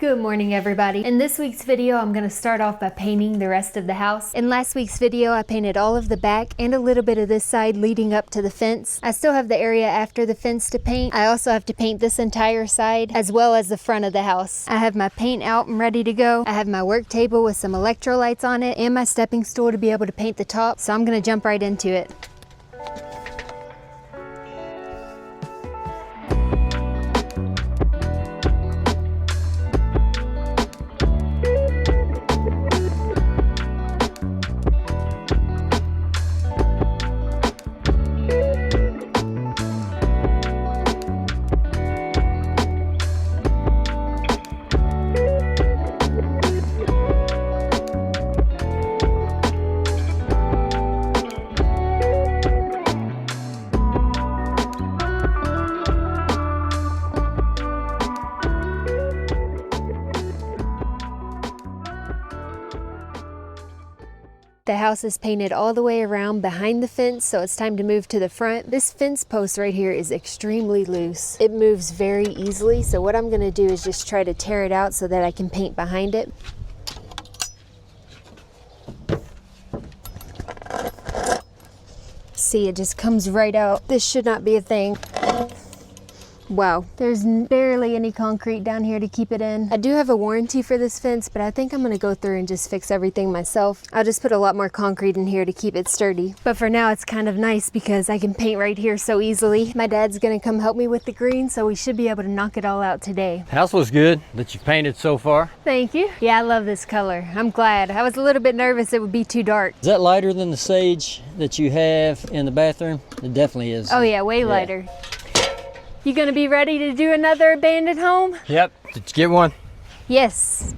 Good morning, everybody. In this week's video, I'm going to start off by painting the rest of the house. In last week's video, I painted all of the back and a little bit of this side leading up to the fence. I still have the area after the fence to paint. I also have to paint this entire side as well as the front of the house. I have my paint out and ready to go. I have my work table with some electrolytes on it and my stepping stool to be able to paint the top. So I'm going to jump right into it. The house is painted all the way around behind the fence, so it's time to move to the front. This fence post right here is extremely loose. It moves very easily, so what I'm going to do is just try to tear it out so that I can paint behind it. See, it just comes right out. This should not be a thing. Wow, there's barely any concrete down here to keep it in. I do have a warranty for this fence, but I think I'm gonna go through and just fix everything myself. I'll just put a lot more concrete in here to keep it sturdy. But for now, it's kind of nice because I can paint right here so easily. My dad's gonna come help me with the green, so we should be able to knock it all out today. House looks good that you painted so far. Thank you. Yeah, I love this color. I'm glad. I was a little bit nervous it would be too dark. Is that lighter than the sage that you have in the bathroom? It definitely is. Oh yeah, way lighter. You gonna be ready to do another abandoned home? Yep. Did you get one? Yes.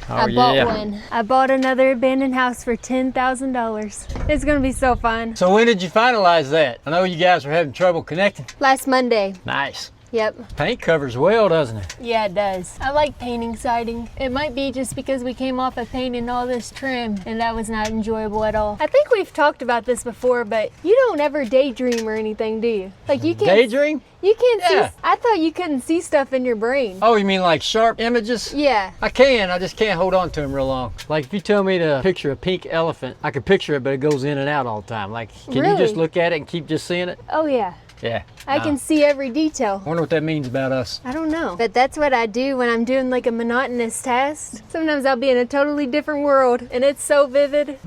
Oh, I bought one. I bought another abandoned house for $10,000. It's gonna be so fun. So when did you finalize that? I know you guys were having trouble connecting. Last Monday. Nice. Yep. Paint covers well, doesn't it? Yeah, it does. I like painting siding. It might be just because we came off of painting all this trim and that was not enjoyable at all. I think we've talked about this before, but you don't ever daydream or anything, do you? Like you can't daydream? You can't Yeah. see. I thought you couldn't see stuff in your brain. Oh, you mean like sharp images? Yeah. I can, I just can't hold on to them real long. Like if you tell me to picture a pink elephant, I can picture it, but it goes in and out all the time. Like, can you just look at it and keep just seeing it? Oh yeah. Yeah. I can see every detail. I wonder what that means about us. I don't know. But that's what I do when I'm doing like a monotonous task. Sometimes I'll be in a totally different world and it's so vivid.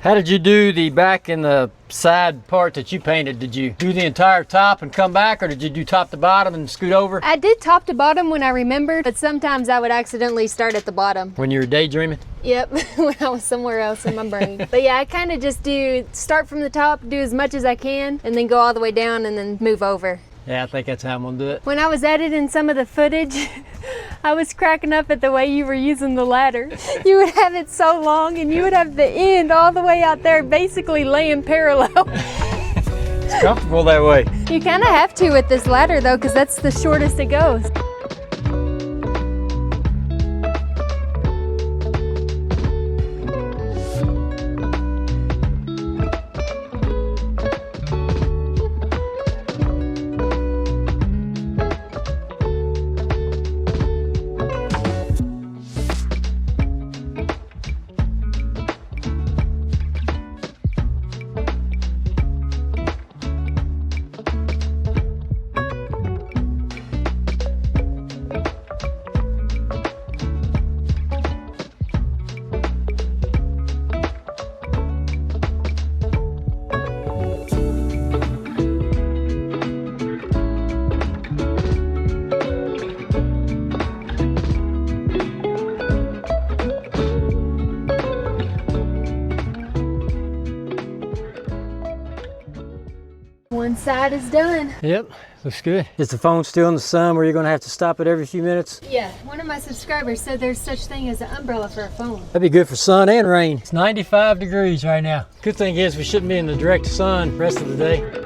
How did you do the back and the side part that you painted? Did you do the entire top and come back, or did you do top to bottom and scoot over? I did top to bottom when I remembered, but sometimes I would accidentally start at the bottom. When you were daydreaming? Yep, when I was somewhere else in my brain. But yeah, I kind of just start from the top, do as much as I can, and then go all the way down and then move over. Yeah, I think that's how I'm gonna do it. When I was editing some of the footage, I was cracking up at the way you were using the ladder. You would have it so long and you would have the end all the way out there basically laying parallel. It's comfortable that way. You kind of have to with this ladder though, because that's the shortest it goes. One side is done. Yep, looks good. Is the phone still in the sun where you're gonna have to stop it every few minutes? Yeah, one of my subscribers said there's such thing as an umbrella for a phone. That'd be good for sun and rain. It's 95 degrees right now. Good thing is we shouldn't be in the direct sun the rest of the day.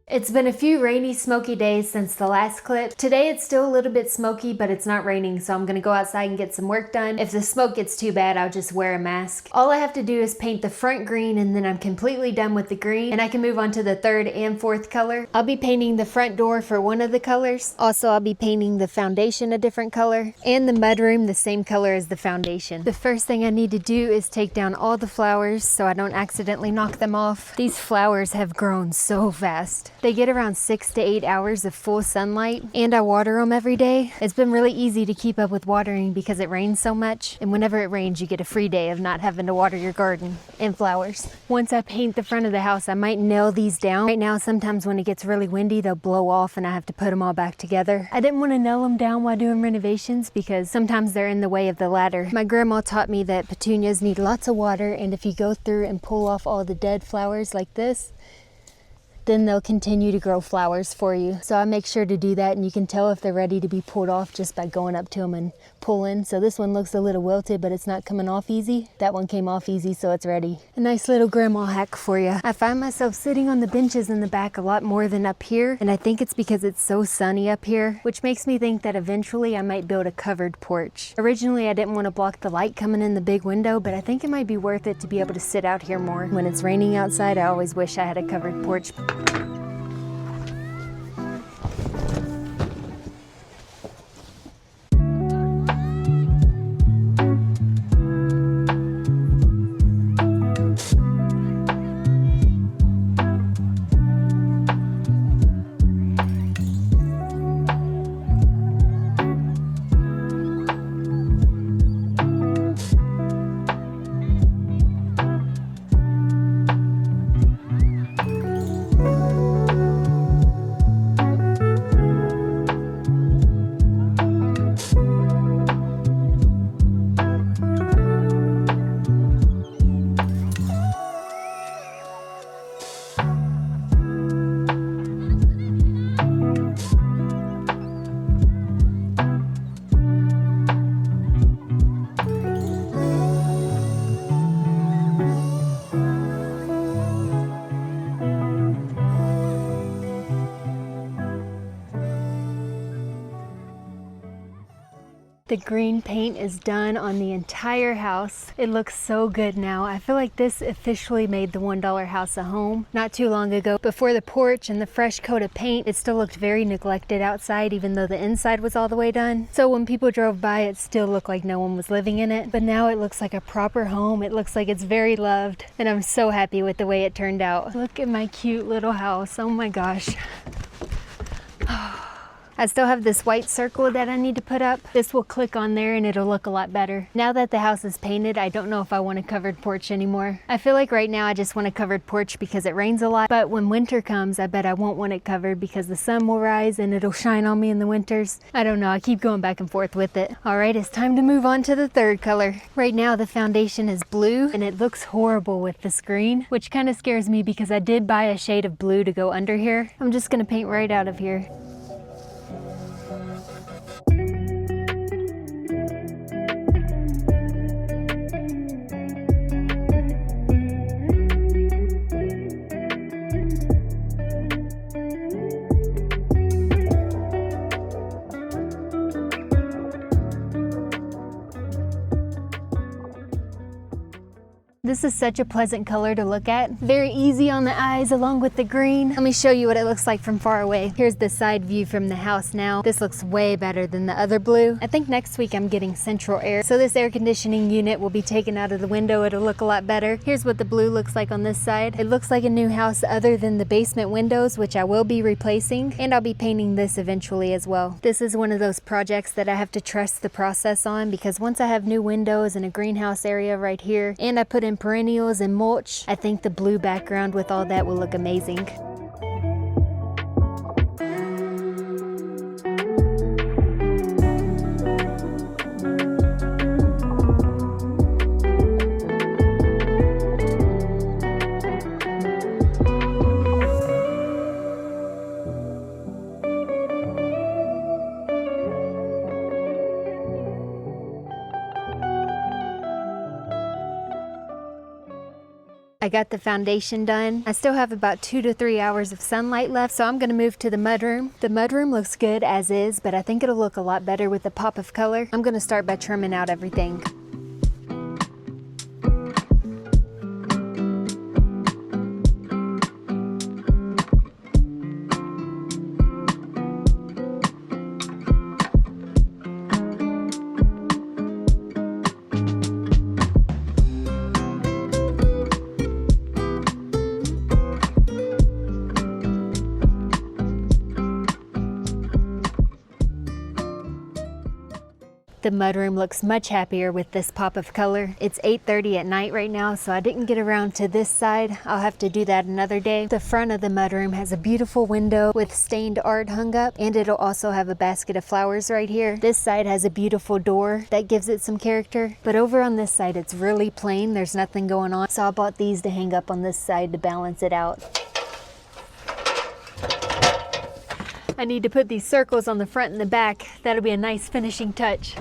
It's been a few rainy, smoky days since the last clip. Today it's still a little bit smoky, but it's not raining, so I'm gonna go outside and get some work done. If the smoke gets too bad, I'll just wear a mask. All I have to do is paint the front green, and then I'm completely done with the green, and I can move on to the third and fourth color. I'll be painting the front door for one of the colors. Also, I'll be painting the foundation a different color, and the mudroom the same color as the foundation. The first thing I need to do is take down all the flowers so I don't accidentally knock them off. These flowers have grown so fast. They get around 6 to 8 hours of full sunlight, and I water them every day. It's been really easy to keep up with watering because it rains so much, and whenever it rains you get a free day of not having to water your garden and flowers. Once I paint the front of the house, I might nail these down. Right now, sometimes when it gets really windy, they'll blow off and I have to put them all back together. I didn't want to nail them down while doing renovations because sometimes they're in the way of the ladder. My grandma taught me that petunias need lots of water, and if you go through and pull off all the dead flowers like this, then they'll continue to grow flowers for you. So I make sure to do that, and you can tell if they're ready to be pulled off just by going up to them and pulling. So this one looks a little wilted, but it's not coming off easy. That one came off easy, so it's ready. A nice little grandma hack for you. I find myself sitting on the benches in the back a lot more than up here, and I think it's because it's so sunny up here, which makes me think that eventually I might build a covered porch. Originally, I didn't want to block the light coming in the big window, but I think it might be worth it to be able to sit out here more. When it's raining outside, I always wish I had a covered porch. The green paint is done on the entire house. It looks so good now. I feel like this officially made the $1 house a home. Not too long ago, before the porch and the fresh coat of paint, it still looked very neglected outside, even though the inside was all the way done. So when people drove by, it still looked like no one was living in it. But now it looks like a proper home. It looks like it's very loved, and I'm so happy with the way it turned out. Look at my cute little house. Oh my gosh. I still have this white circle that I need to put up. This will click on there and it'll look a lot better. Now that the house is painted, I don't know if I want a covered porch anymore. I feel like right now I just want a covered porch because it rains a lot, but when winter comes, I bet I won't want it covered because the sun will rise and it'll shine on me in the winters. I don't know, I keep going back and forth with it. All right, it's time to move on to the third color. Right now the foundation is blue and it looks horrible with the screen, which kind of scares me because I did buy a shade of blue to go under here. I'm just gonna paint right out of here. This is such a pleasant color to look at. Very easy on the eyes along with the green. Let me show you what it looks like from far away. Here's the side view from the house now. This looks way better than the other blue. I think next week I'm getting central air, so this air conditioning unit will be taken out of the window. It'll look a lot better. Here's what the blue looks like on this side. It looks like a new house other than the basement windows, which I will be replacing, and I'll be painting this eventually as well. This is one of those projects that I have to trust the process on because once I have new windows and a greenhouse area right here, and I put in perennials and mulch, I think the blue background with all that will look amazing. I got the foundation done. I still have about 2 to 3 hours of sunlight left, so I'm gonna move to the mudroom. The mudroom looks good as is, but I think it'll look a lot better with the pop of color. I'm gonna start by trimming out everything. The mudroom looks much happier with this pop of color. It's 8:30 at night right now, so I didn't get around to this side. I'll have to do that another day. The front of the mudroom has a beautiful window with stained art hung up, and it'll also have a basket of flowers right here. This side has a beautiful door that gives it some character, but over on this side it's really plain. There's nothing going on, so I bought these to hang up on this side to balance it out. I need to put these circles on the front and the back. That'll be a nice finishing touch.